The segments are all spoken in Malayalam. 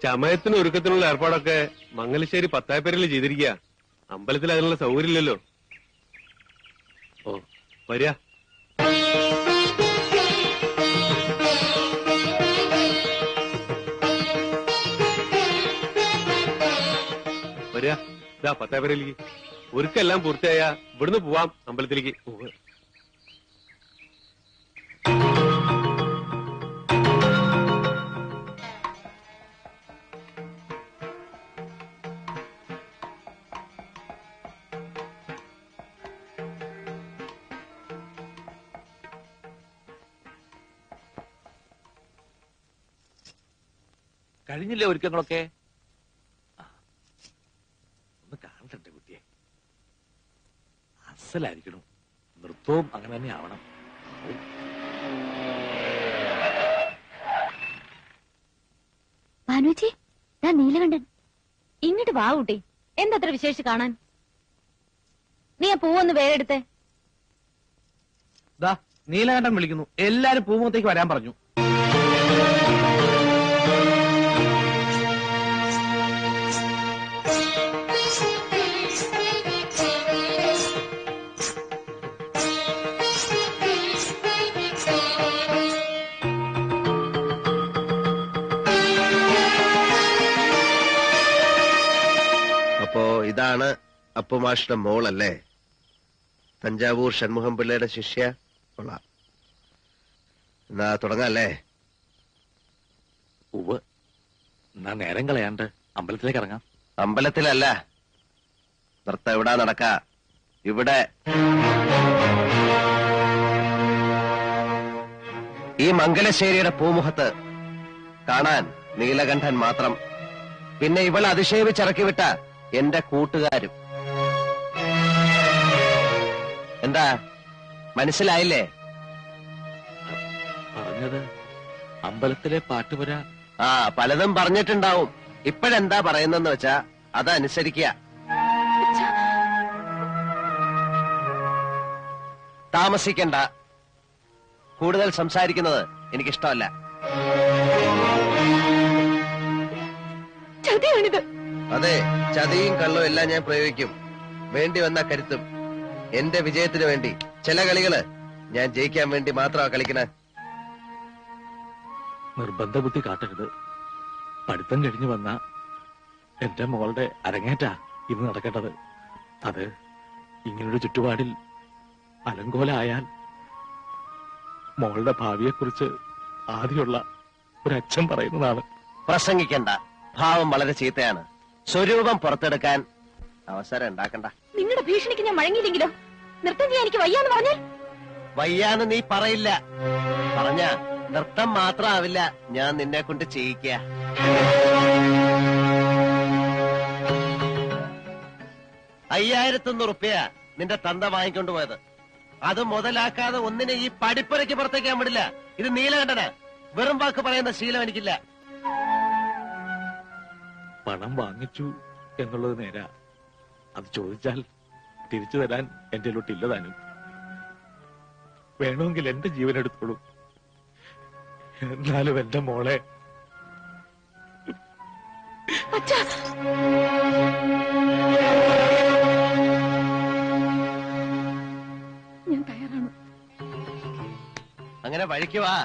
ചമയത്തിന് ഒരുക്കത്തിനുള്ള ഏർപ്പാടൊക്കെ മംഗലശ്ശേരി പത്തായപ്പേരിൽ ചെയ്തിരിക്കുക. അമ്പലത്തിൽ അതിനുള്ള സൗകര്യം ഇല്ലല്ലോ. ഓ വരിക. വരിക. ഇതാ പത്തായപ്പേരിലേക്ക്. ഒരുക്കെല്ലാം പൂർത്തിയായ ഇവിടുന്ന് പോവാം അമ്പലത്തിലേക്ക്. കഴിഞ്ഞില്ലേ ഒരുക്കങ്ങളൊക്കെ? ഒന്ന് കാണട്ടെ കുട്ടിയെ. അസലായിരിക്കണം. നൃത്തവും അങ്ങനെ തന്നെ ആവണം. ഭാനുച്ചി, ഞാൻ നീലകണ്ഠൻ. ഇങ്ങോട്ട് വാ കുട്ടി. എന്തത്ര വിശേഷിച്ച് കാണാൻ? നീ ആ പൂവൊന്ന് വേറെ എടുത്തേ. നീലകണ്ഠൻ വിളിക്കുന്നു. എല്ലാരും പൂമുഖത്തേക്ക് വരാൻ പറഞ്ഞു. ഇതാണ് അപ്പുമാഷിന്റെ മോളല്ലേ? തഞ്ചാവൂർ ഷൺമുഖം പിള്ളയുടെ ശിഷ്യ. കൊള്ളാം. എന്നാ തുടങ്ങാല്ലേ? ഉവ്വ്. എന്നാ നേരം കളയാണ്ട് അമ്പലത്തിലേക്ക് ഇറങ്ങാം. അമ്പലത്തിലല്ല, നൃത്തം എവിടാ നടക്ക? ഇവിടെ. ഈ മംഗലശ്ശേരിയുടെ പൂമുഖത്ത് കാണാൻ നീലകണ്ഠൻ മാത്രം. പിന്നെ ഇവൾ അതിശയിച്ചിറക്കിവിട്ട എന്റെ കൂട്ടുകാരും. എന്താ മനസ്സിലായില്ലേ? പറഞ്ഞത് അമ്പലത്തിലെ പാട്ടുപുര. ആ, പലതും പറഞ്ഞിട്ടുണ്ടാവും. ഇപ്പോഴെന്താ പറയുന്നെന്ന് വെച്ചാ അതനുസരിക്കുക. താമസിക്കണ്ട. കൂടുതൽ സംസാരിക്കുന്നത് എനിക്കിഷ്ടമല്ല. ചതിയാണിത്. അതെ, ചതിയും കള്ളവും എല്ലാം ഞാൻ പ്രയോഗിക്കും. വേണ്ടി വന്ന കരുത്തും. എന്റെ വിജയത്തിന് വേണ്ടി. ചില കളികള് ഞാൻ ജയിക്കാൻ വേണ്ടി മാത്രമാ കളിക്കണേ. നിർബന്ധ ബുദ്ധി കാട്ടരുത്. പഠിത്തം കഴിഞ്ഞു വന്ന എന്റെ മോളുടെ അരങ്ങേറ്റാ ഇന്ന് നടക്കേണ്ടത്. അത് ഇങ്ങനൊരു ചുറ്റുപാടിൽ അലങ്കോലായാൽ മോളുടെ ഭാവിയെക്കുറിച്ച് ആദ്യമുള്ള ഒരച്ഛൻ പറയുന്നതാണ്. പ്രസംഗിക്കണ്ട. ഭാവം വളരെ ചീത്തയാണ്. സ്വരൂപം പുറത്തെടുക്കാൻ അവസരം ഉണ്ടാക്കണ്ട. നിങ്ങളുടെ ഭീഷണിക്ക് ഞാൻ വഴങ്ങിയില്ലെങ്കിലോ? നൃത്തം ചെയ്യാൻ എനിക്ക് വയ്യാന്ന് പറഞ്ഞാൽ? വയ്യാന്ന് നീ പറയില്ല. പറഞ്ഞ നൃത്തം മാത്രമാവില്ല, ഞാൻ നിന്നെ കൊണ്ട് ചെയ്യിക്ക. 5100 റുപ്യ നിന്റെ തന്ത വാങ്ങിക്കൊണ്ടുപോയത്. അത് മുതലാക്കാതെ ഒന്നിനെ ഈ പടിപ്പുരയ്ക്ക് പുറത്തേക്കാൻ വിടില്ല. ഇത് നീലകണ്ഠനാ. വെറും വാക്ക് പറയുന്ന ശീലം എനിക്കില്ല. പണം വാങ്ങിച്ചു എന്നുള്ളത് നേരാ. അത് ചോദിച്ചാൽ തിരിച്ചു തരാൻ എന്റെ ലോട്ടില്ലതാനും. വേണമെങ്കിൽ എന്റെ ജീവൻ എടുത്തോളൂ. എന്നാലും എന്റെ മോളെ ഞാൻ തയ്യാറാണ്. അങ്ങനെ വഴിക്കുവാ.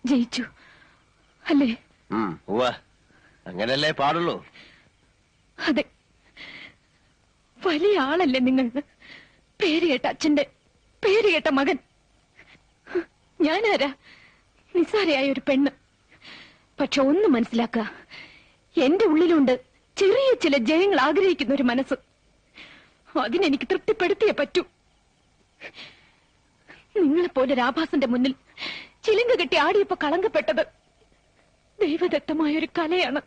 ജയിച്ചു അല്ലേ? അങ്ങനല്ലേ പാടുള്ളൂ. അതെ, വലിയ ആളല്ലേ നിങ്ങൾ. പേര് കേട്ട അച്ഛന്റെ പേര് കേട്ട മകൻ. ഞാനാരാ? നിസ്സാരയായ ഒരു പെണ്ണ്. പക്ഷെ ഒന്ന് മനസ്സിലാക്കുക, എന്റെ ഉള്ളിലുണ്ട് ചെറിയ ചില ജയങ്ങൾ ആഗ്രഹിക്കുന്ന ഒരു മനസ്സ്. അതിനെനിക്ക് തൃപ്തിപ്പെടുത്തിയേ പറ്റൂ. നിങ്ങളെപ്പോലെ രാഭാസന്റെ മുന്നിൽ ചിലങ്ക കെട്ടി ആടിയപ്പോ കളങ്കപ്പെട്ടത് ദൈവദത്തമായൊരു കലയാണ്.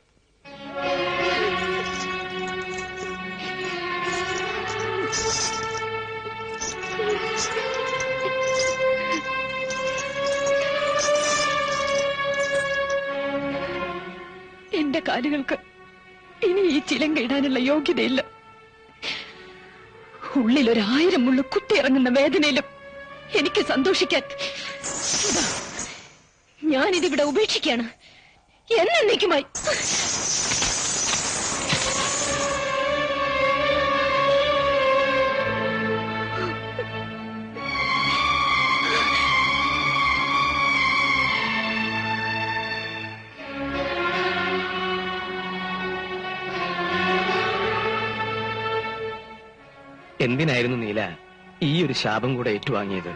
എന്റെ കാലുകൾക്ക് ഇനി ഈ ചിലങ്ക ഇടാനുള്ള യോഗ്യതയില്ല. ഉള്ളിൽ 1000 മുള്ളു കുത്തിയിറങ്ങുന്ന വേദനയിലും എനിക്ക് സന്തോഷിക്കാൻ. ഞാനിതിവിടെ ഉപേക്ഷിക്കാണ് എന്നേക്കുമായി. എന്തിനായിരുന്നു നീല ഈ ഒരു ശാപം കൂടെ ഏറ്റുവാങ്ങിയത്?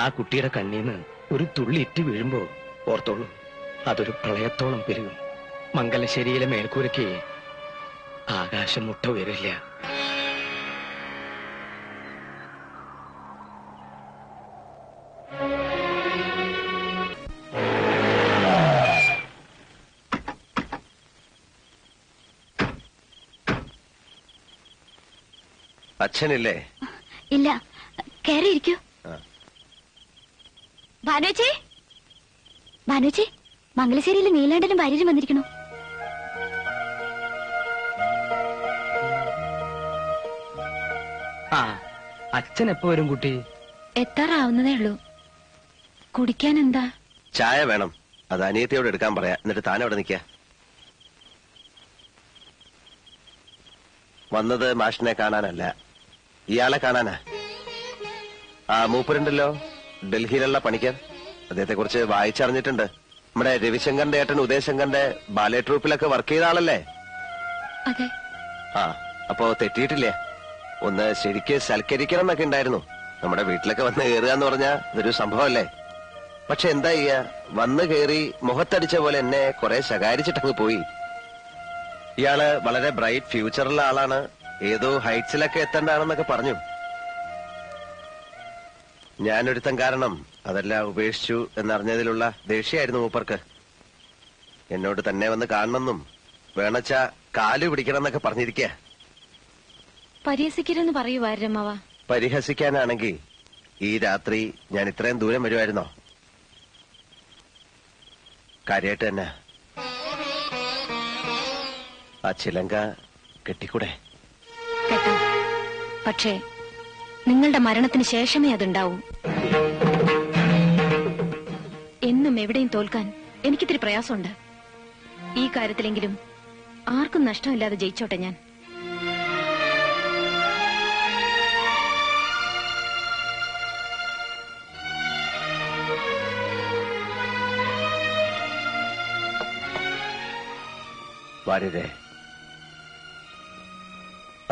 ആ കുട്ടിയുടെ കണ്ണീന്ന് ഒരു തുള്ളി ഇറ്റ് വീഴുമ്പോ ഓർത്തോളൂ, അതൊരു പ്രളയത്തോളം പെരുകും. മംഗലശ്ശേരിയിലെ മേൽക്കൂരയ്ക്ക് ആകാശം മുട്ട ഉയരില്ല. അച്ഛനില്ലേ? ഇല്ല, കയറിയിരിക്കൂ. ഭാനുച്ചി, ഭാനുച്ചി, മംഗലശ്ശേരിയിലെ നീലാണ്ടനും ഭാര്യരും വന്നിരിക്കണു. ആ, അച്ഛൻ എപ്പോ വരും കുട്ടി? എത്താറാവുന്നതേ ഉള്ളൂ. കുടിക്കാൻ എന്താ? ചായ വേണം. അത് അനിയത്തിയോട് എടുക്കാൻ പറയാ. എന്നിട്ട് താൻ അവിടെ നിൽക്ക. വന്നത് മാഷിനെ കാണാനല്ല, ഇയാളെ കാണാനാ. ആ മൂപ്പരുണ്ടല്ലോ, ഡൽഹിയിലുള്ള പണിക്കർ. അദ്ദേഹത്തെ കുറിച്ച് വായിച്ചറിഞ്ഞിട്ടുണ്ട്. നമ്മുടെ രവിശങ്കറിന്റെ ഏട്ടൻ ഉദയശങ്കറിന്റെ ബാലെ ട്രൂപ്പിലൊക്കെ വർക്ക് ചെയ്ത ആളല്ലേ? അതെ. ആ, അപ്പോ തെറ്റിയിട്ടില്ലേ? ഒന്ന് ശരിക്ക് സൽക്കരിക്കണം എന്നൊക്കെ ഉണ്ടായിരുന്നു. നമ്മുടെ വീട്ടിലൊക്കെ വന്ന് കയറുക എന്ന് പറഞ്ഞാ ഇതൊരു സംഭവമല്ലേ? പക്ഷെ എന്താ ചെയ്യാ, വന്ന് കയറി മുഖത്തടിച്ച പോലെ എന്നെ കുറെ ശകാരിച്ചിട്ടങ്ങ് പോയി. ഇയാള് വളരെ ബ്രൈറ്റ് ഫ്യൂച്ചറുള്ള ആളാണ്, ഏതോ ഹൈറ്റ്സിലൊക്കെ എത്തേണ്ടതാണെന്നൊക്കെ പറഞ്ഞു. ഞാനൊരുത്തം കാരണം അതെല്ലാം ഉപേക്ഷിച്ചു എന്നറിഞ്ഞതിലുള്ള ദേഷ്യമായിരുന്നു മൂപ്പർക്ക്. എന്നോട് തന്നെ വന്ന് കാണണമെന്നും വേണച്ച കാല് പിടിക്കണം എന്നൊക്കെ പറഞ്ഞിരിക്കുക. പരിഹസിക്കരുന്ന് പറയൂ വാരമ്മവ. പരിഹസിക്കാനാണെങ്കിൽ ഈ രാത്രി ഞാൻ ഇത്രയും ദൂരം വരുമായിരുന്നോ? കാര്യമായിട്ട് തന്നെ ആ ചിലങ്ക കെട്ടിക്കൂടെ? കേട്ടോ, പക്ഷേ നിങ്ങളുടെ മരണത്തിന് ശേഷമേ അതുണ്ടാവൂ. എന്നും എവിടെയും തോൽക്കാൻ എനിക്കിത്തിരി പ്രയാസമുണ്ട്. ഈ കാര്യത്തിലെങ്കിലും ആർക്കും നഷ്ടമില്ലാതെ ജയിച്ചോട്ടെ ഞാൻ. വാര്യരെ,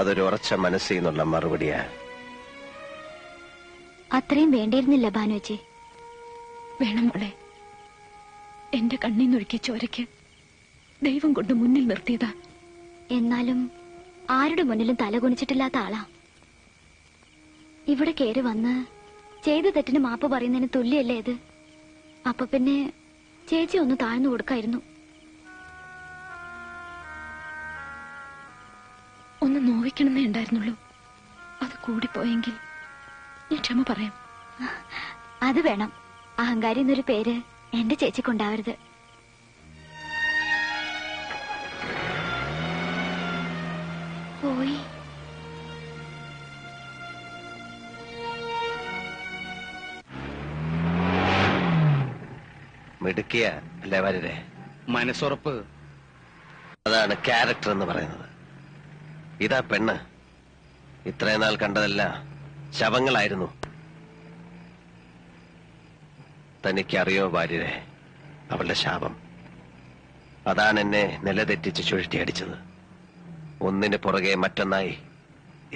അതൊരു ഉറച്ച മനസ്സിൽ നിന്നുള്ള മറുപടിയാ. അത്രയും വേണ്ടിയിരുന്നില്ല ഭാനുച്ചി. വേണം മോളെ. എന്റെ കണ്ണീന്നൊഴുക്കിയ ചോരയ്ക്ക് ദൈവം കൊണ്ട് മുന്നിൽ നിർത്തിയതാ. എന്നാലും ആരുടെ മുന്നിലും തലകുനിച്ചിട്ടില്ലാത്ത ആളാ. ഇവിടെ കയറി വന്ന് ചെയ്ത തെറ്റിന് മാപ്പ് പറയുന്നതിന് തുല്യല്ലേ ഇത്? അപ്പൊ പിന്നെ ചേച്ചി ഒന്ന് താഴ്ന്നു കൊടുക്കായിരുന്നു. ഒന്ന് നോവിക്കണമെന്നേ ഉണ്ടായിരുന്നുള്ളൂ. അത് കൂടിപ്പോയെങ്കിൽ ഞാൻ ക്ഷമ പറയാം. അത് വേണം. അഹങ്കാരി എന്നൊരു പേര് എന്റെ ചേച്ചിക്കുണ്ടാവരുത്. പോയി. മിടുക്കിയ അല്ലേ വാര്യരെ? മനസ്സുറപ്പ്. അതാണ് ക്യാരക്ടർ എന്ന് പറയുന്നത്. ഇതാ പെണ്ണ്. ഇത്രയും നാൾ കണ്ടതെല്ലാം ശവങ്ങളായിരുന്നു. തനിക്കറിയോ വാര്യരെ, അവളുടെ ശാപം അതാണ് എന്നെ നിലതെറ്റിച്ച് ചുഴറ്റിയടിച്ചത്. ഒന്നിന് പുറകെ മറ്റൊന്നായി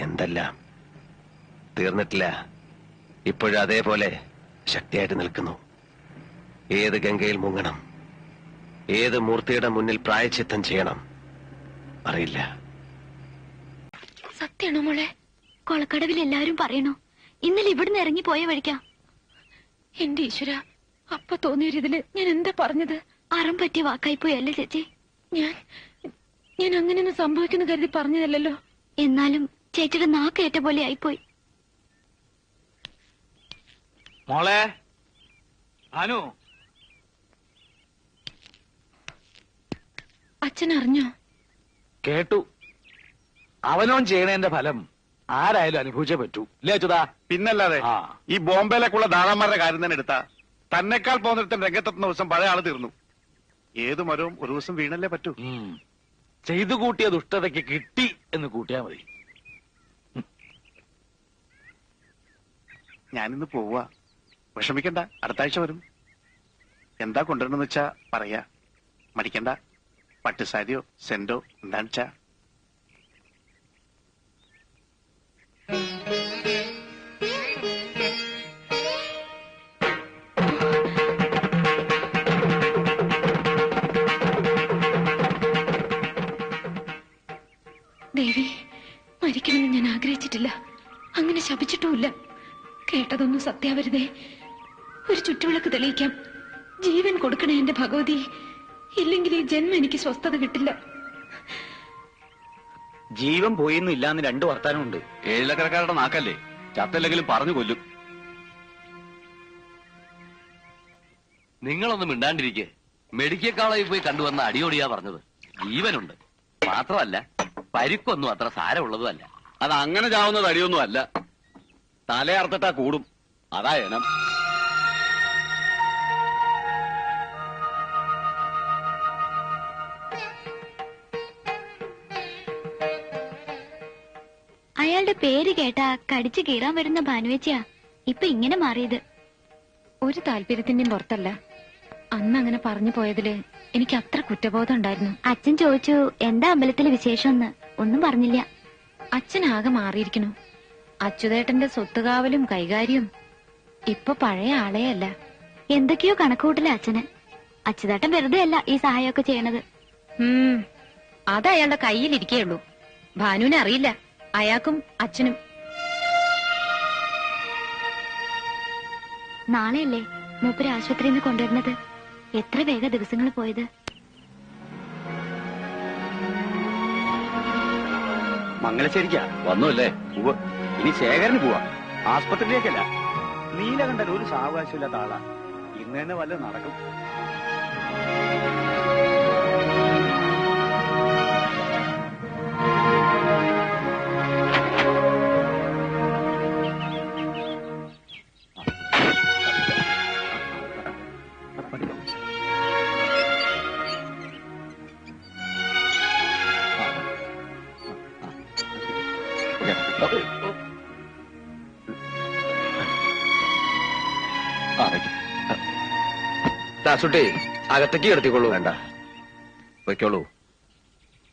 എന്തെല്ലാം. തീർന്നിട്ടില്ല, ഇപ്പോഴും അതേപോലെ ശക്തിയായിട്ട് നിൽക്കുന്നു. ഏത് ഗംഗയിൽ മുങ്ങണം, ഏത് മൂർത്തിയുടെ മുന്നിൽ പ്രായശ്ചിത്തം ചെയ്യണം അറിയില്ല. സത്യമാണോ മോളെ? കൊളക്കടവിൽ എല്ലാവരും പറയണോ ഇന്നലെ ഇവിടുന്ന് ഇറങ്ങി പോയ വഴിക്കാ. എന്റെ ഈശ്വര, അപ്പ തോന്നിയൊരിതില് ഞാൻ എന്താ പറഞ്ഞത്? അറം പറ്റിയ വാക്കായി പോയി അല്ലേ ചേച്ചി? ഞാൻ അങ്ങനെയൊന്നും സംഭവിക്കുന്നു കരുതി പറഞ്ഞതല്ലോ. എന്നാലും ചേച്ചിയുടെ നാക്കേറ്റ പോലെ ആയിപ്പോയി. മോളെ അനു, അച്ഛൻ അറിഞ്ഞോ? കേട്ടു. അവനോൻ ചെയ്യണേന്റെ ഫലം ആരായാലും അനുഭവിച്ചേ പറ്റൂ ഇല്ലേ അച്യുതാ? പിന്നല്ലാതെ ആ. ഈ ബോംബെയിലേക്കുള്ള ദാതാന്മാരുടെ കാര്യം തന്നെ എടുത്താ തന്നെക്കാൾ പോകുന്നിടത്തും രംഗത്തെത്തുന്ന ദിവസം പഴയ ആള് തീർന്നു. ഏതു മരവും ഒരു ദിവസം വീണല്ലേ പറ്റൂ. ചെയ്തു കൂട്ടിയ ദുഷ്ടതയ്ക്ക് കിട്ടി എന്ന് കൂട്ടിയാ മതി. ഞാനിന്ന് പോവാ. വിഷമിക്കണ്ട, അടുത്ത ആഴ്ച വരും. എന്താ കൊണ്ടുവരണമെന്ന് വെച്ചാ പറയാ. മടിക്കണ്ട. പട്ടുസാരിയോ സെന്റോ എന്താണെന്ന് വെച്ചാ. ദേവി, മരിക്കണമെന്ന് ഞാൻ ആഗ്രഹിച്ചിട്ടില്ല, അങ്ങനെ ശപിച്ചിട്ടുമില്ല. കേട്ടതൊന്നും സത്യാവരുതേ. ഒരു ചുറ്റുവിളക്ക് തെളിയിക്കാം. ജീവൻ കൊടുക്കണേ എന്റെ ഭഗവതി, ഇല്ലെങ്കിൽ ഈ ജന്മം എനിക്ക് സ്വസ്ഥത കിട്ടില്ല. ജീവൻ പോയിന്നും ഇല്ലാന്ന് രണ്ടു വർത്താനമുണ്ട്. ഏഴിലക്കരക്കാരുടെ നാക്കല്ലേ, ചത്തല്ലെങ്കിലും പറഞ്ഞു കൊല്ലും. നിങ്ങളൊന്നും മിണ്ടാണ്ടിരിക്കെ. മെഡിക്കൽ കോളേജിൽ പോയി കണ്ടുവന്ന അടിയോടിയാ പറഞ്ഞത്. ജീവനുണ്ട്, മാത്രമല്ല പരിക്കൊന്നും അത്ര സാരമുള്ളതുമല്ല. അത് അങ്ങനെ ചാവുന്നത് അടിയൊന്നും അല്ല, തലയർത്തിട്ടാ കൂടും. അതാ എനം. അയാളുടെ പേര് കേട്ടാ കടിച്ചു കീറാൻ വരുന്ന ഭാനുവേച്ചിയാ ഇപ്പൊ ഇങ്ങനെ മാറിയത്. ഒരു താല്പര്യത്തിന്റെയും പുറത്തല്ല. അന്ന് അങ്ങനെ പറഞ്ഞു പോയതില് എനിക്ക് അത്ര കുറ്റബോധം ഉണ്ടായിരുന്നു. അച്ഛൻ ചോദിച്ചു എന്താ അമ്പലത്തിലെ വിശേഷമെന്ന്. ഒന്നും പറഞ്ഞില്ല. അച്ഛൻ ആകെ മാറിയിരിക്കണു. അച്യുതേട്ടന്റെ സ്വത്തുകാവലും കൈകാര്യവും ഇപ്പൊ പഴയ ആളേ അല്ല. എന്തൊക്കെയോ കണക്കുകൂട്ടില്ല അച്ഛന്. അച്യുതേട്ടൻ വെറുതെ അല്ല ഈ സഹായമൊക്കെ ചെയ്യണത്. അത് അയാളുടെ കയ്യിലിരിക്കേയുള്ളൂ. ഭാനുവിനെ അറിയില്ല, അയാൾക്കും അച്ഛനും. നാളെയല്ലേ മൂപ്പര് ആശുപത്രിയിൽ നിന്ന് കൊണ്ടുവരുന്നത്. എത്ര വേഗ ദിവസങ്ങൾ പോയത്. മംഗലശ്ശേരിക്കാ വന്നുല്ലേ? ഇനി ശേഖരന് പോവാ, ആസ്പത്രിയിലേക്കല്ല. നീലകണ്ഠൻ ഒരു സാവകാശമില്ലാത്ത ആളാ. ഇന്ന് തന്നെ വല്ലതും നടക്കും. ദാസുട്ടി അകത്തേക്ക് കിടത്തിക്കൊള്ളൂ. വേണ്ട, വയ്ക്കോളൂ.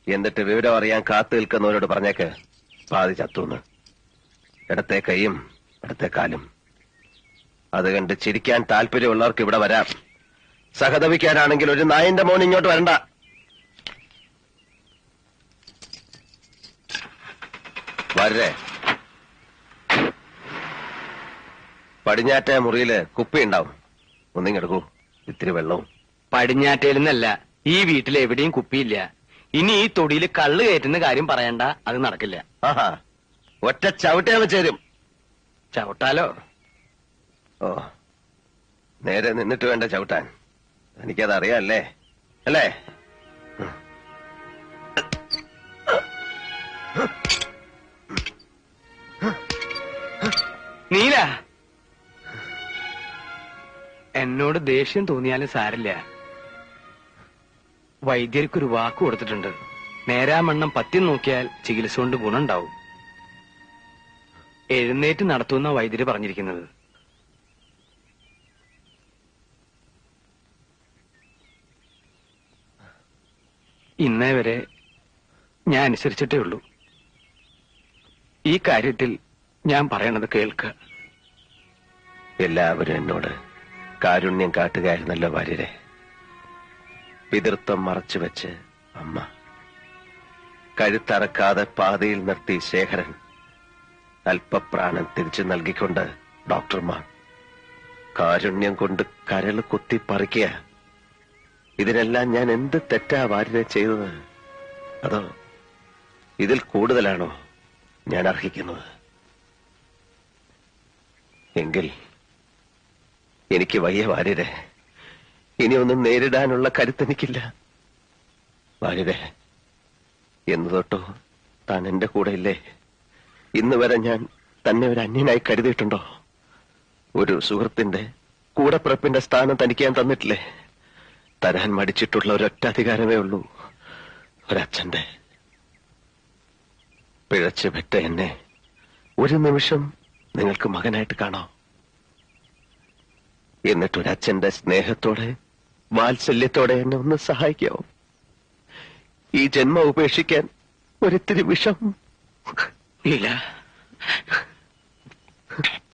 എന്നിട്ട് വിവരം അറിയാൻ കാത്തു നിൽക്കുന്നവരോട് പറഞ്ഞേക്ക് പാതി ചത്തൂന്ന്. ഇടത്തെ കൈയും ഇടത്തെ കാലും. അത് കണ്ട് ചിരിക്കാൻ താല്പര്യമുള്ളവർക്ക് ഇവിടെ വരാം. സഹതപിക്കാനാണെങ്കിൽ ഒരു നായന്റെ മോൻ ഇങ്ങോട്ട് വരണ്ട. വരേ. പടിഞ്ഞാറ്റ മുറിയില് കുപ്പി ഉണ്ടാവും, ഒന്നിങ്ങെടുക്കൂ. ഇത്തിരി വെള്ളവും. പടിഞ്ഞാറ്റേലെന്നല്ല, ഈ വീട്ടിൽ എവിടെയും കുപ്പിയില്ല. ഇനി ഈ തൊടിയിൽ കള്ള് കയറ്റുന്ന കാര്യം പറയണ്ട, അത് നടക്കില്ല. ആഹാ, ഒറ്റ ചവിട്ടേ ചേരും. ചവിട്ടാലോ? ഓ, നേരെ നിന്നിട്ട് വേണ്ട ചവിട്ടാൻ. എനിക്കത് അറിയാല്ലേ അല്ലേ? നീല, എന്നോട് ദേഷ്യം തോന്നിയാലും സാരില്ല. വൈദ്യർക്കൊരു വാക്ക് കൊടുത്തിട്ടുണ്ട്. നേരാമണ്ണം പത്യം നോക്കിയാൽ ചികിത്സ കൊണ്ട് ഗുണമുണ്ടാവും. എഴുന്നേറ്റ് നടത്തുന്ന വൈദ്യര് പറഞ്ഞിരിക്കുന്നത്. ഇന്നേ വരെ ഞാൻ അനുസരിച്ചിട്ടേ ഉള്ളൂ. ഈ കാര്യത്തിൽ ഞാൻ പറയണത് കേൾക്കുക. എല്ലാവരും എന്നോട് കാരുണ്യം കാട്ടുകയായിരുന്നല്ലോ ഭാര്യരെ. പിതൃത്വം മറച്ചുവെച്ച് അമ്മ, കഴുത്തറക്കാതെ പാതയിൽ നിർത്തി ശേഖരൻ, അല്പപ്രാണൻ തിരിച്ചു നൽകിക്കൊണ്ട് ഡോക്ടർമാർ, കാരുണ്യം കൊണ്ട് കരള് കുത്തി പറിക്കുക. ഇതിനെല്ലാം ഞാൻ എന്ത് തെറ്റാ ഭാര്യരെ ചെയ്തത്? അതോ ഇതിൽ കൂടുതലാണോ ഞാൻ അർഹിക്കുന്നത്? എങ്കിൽ എനിക്ക് വയ്യ ഭാര്യരെ. ഇനിയൊന്നും നേരിടാനുള്ള കരുത്തെനിക്കില്ല. ഭാര്യരെ, എന്ന് തൊട്ടോ താൻ എന്റെ കൂടെ ഇല്ലേ? ഇന്ന് വരെ ഞാൻ തന്നെ ഒരു അന്യനായി കരുതിയിട്ടുണ്ടോ? ഒരു സുഹൃത്തിന്റെ കൂടപ്പിറപ്പിന്റെ സ്ഥാനം തനിക്ക് ഞാൻ തന്നിട്ടില്ലേ? തരാൻ മടിച്ചിട്ടുള്ള ഒരൊറ്റ അധികാരമേ ഉള്ളൂ, ഒരച്ഛന്റെ. പിഴച്ചു പെറ്റ എന്നെ ഒരു നിമിഷം നിങ്ങൾക്ക് മകനായിട്ട് കാണാം. എന്നിട്ടൊരച്ഛന്റെ സ്നേഹത്തോടെ വാത്സല്യത്തോടെ എന്നെ ഒന്ന് സഹായിക്കാവോ? ഈ ജന്മം ഉപേക്ഷിക്കാൻ ഒരിത്തിരി വിഷം. നീല